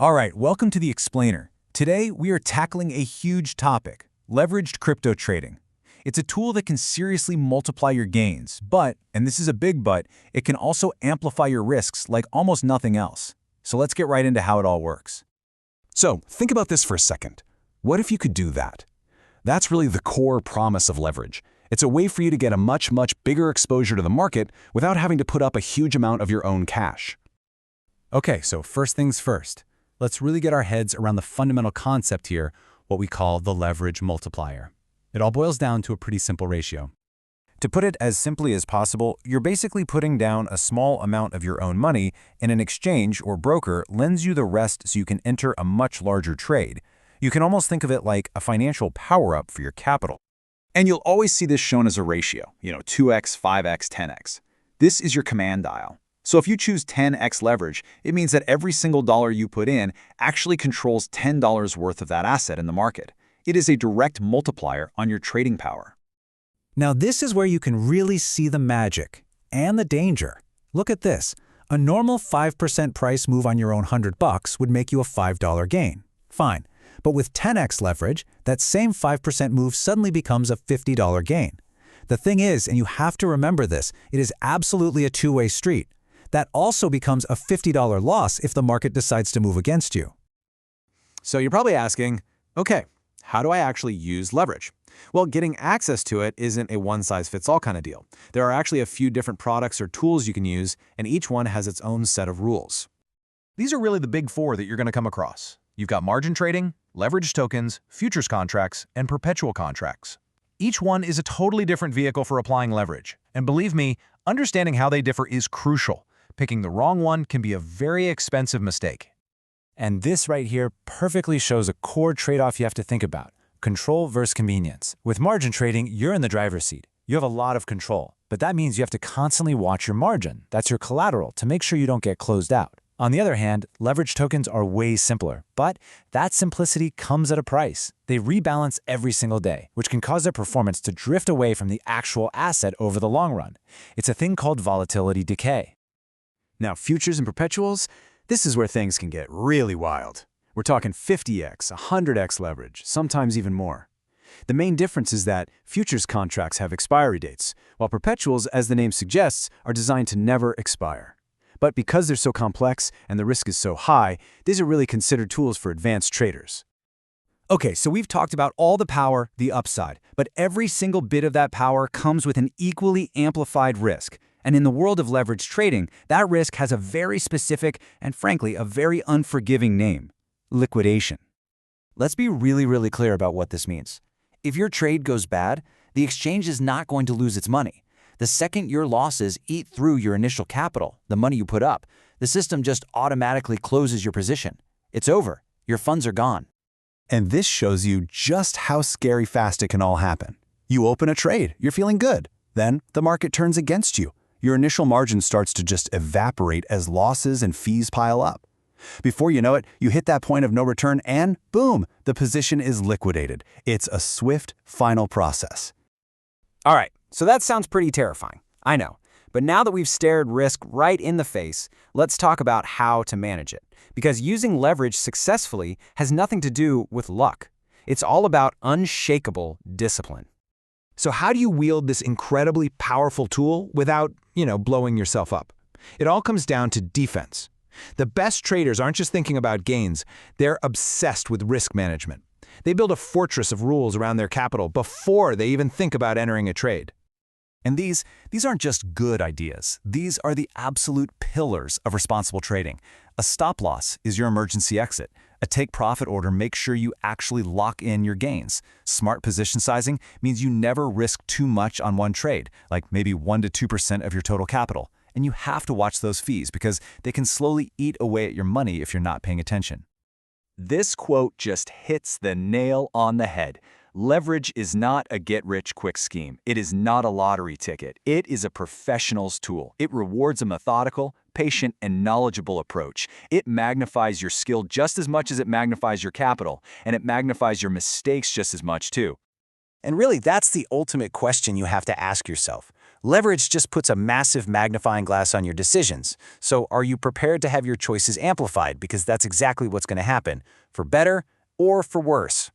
All right, welcome to the Explainer. Today, we are tackling a huge topic, leveraged crypto trading. It's a tool that can seriously multiply your gains, but, and this is a big but, it can also amplify your risks like almost nothing else. So let's get right into how it all works. So, think about this for a second. What if you could do that? That's really the core promise of leverage. It's a way for you to get a much bigger exposure to the market without having to put up a huge amount of your own cash. Okay, so first things first. Let's really get our heads around the fundamental concept here, what we call the leverage multiplier. It all boils down to a pretty simple ratio. To put it as simply as possible, you're basically putting down a small amount of your own money, and an exchange or broker lends you the rest so you can enter a much larger trade. You can almost think of it like a financial power-up for your capital. And you'll always see this shown as a ratio, 2x, 5x, 10x. This is your command dial. So if you choose 10x leverage, it means that every single dollar you put in actually controls $10 worth of that asset in the market. It is a direct multiplier on your trading power. Now this is where you can really see the magic and the danger. Look at this. A normal 5% price move on your own $100 would make you a $5 gain. Fine. But with 10x leverage, that same 5% move suddenly becomes a $50 gain. The thing is, and you have to remember this, it is absolutely a two-way street. That also becomes a $50 loss if the market decides to move against you. So you're probably asking, okay, how do I actually use leverage? Well, getting access to it isn't a one-size-fits-all kind of deal. There are actually a few different products or tools you can use, and each one has its own set of rules. These are really the big four that you're going to come across. You've got margin trading, leveraged tokens, futures contracts, and perpetual contracts. Each one is a totally different vehicle for applying leverage. And believe me, understanding how they differ is crucial. Picking the wrong one can be a very expensive mistake. And this right here perfectly shows a core trade-off you have to think about: control versus convenience. With margin trading, you're in the driver's seat. You have a lot of control, but that means you have to constantly watch your margin. That's your collateral to make sure you don't get closed out. On the other hand, leveraged tokens are way simpler, but that simplicity comes at a price. They rebalance every single day, which can cause their performance to drift away from the actual asset over the long run. It's a thing called volatility decay. Now, futures and perpetuals, this is where things can get really wild. We're talking 50x, 100x leverage, sometimes even more. The main difference is that futures contracts have expiry dates, while perpetuals, as the name suggests, are designed to never expire. But because they're so complex and the risk is so high, these are really considered tools for advanced traders. Okay, so we've talked about all the power, the upside, but every single bit of that power comes with an equally amplified risk. And in the world of leveraged trading, that risk has a very specific and, frankly, a very unforgiving name: liquidation. Let's be really clear about what this means. If your trade goes bad, the exchange is not going to lose its money. The second your losses eat through your initial capital, the money you put up, the system just automatically closes your position. It's over. Your funds are gone. And this shows you just how scary fast it can all happen. You open a trade, you're feeling good. Then the market turns against you. Your initial margin starts to just evaporate as losses and fees pile up. Before you know it, you hit that point of no return and boom, the position is liquidated. It's a swift, final process. All right, so that sounds pretty terrifying, I know. But now that we've stared risk right in the face, let's talk about how to manage it. Because using leverage successfully has nothing to do with luck. It's all about unshakable discipline. So how do you wield this incredibly powerful tool without, blowing yourself up? It all comes down to defense. The best traders aren't just thinking about gains, they're obsessed with risk management. They build a fortress of rules around their capital before they even think about entering a trade. And these aren't just good ideas. These are the absolute pillars of responsible trading. A stop loss is your emergency exit. A take-profit order makes sure you actually lock in your gains. Smart position sizing means you never risk too much on one trade, like maybe 1 to 2% of your total capital. And you have to watch those fees because they can slowly eat away at your money if you're not paying attention. This quote just hits the nail on the head. Leverage is not a get-rich-quick scheme. It is not a lottery ticket. It is a professional's tool. It rewards a methodical, patient, and knowledgeable approach. It magnifies your skill just as much as it magnifies your capital, and it magnifies your mistakes just as much, too. And really, that's the ultimate question you have to ask yourself. Leverage just puts a massive magnifying glass on your decisions. So are you prepared to have your choices amplified? Because that's exactly what's going to happen, for better or for worse.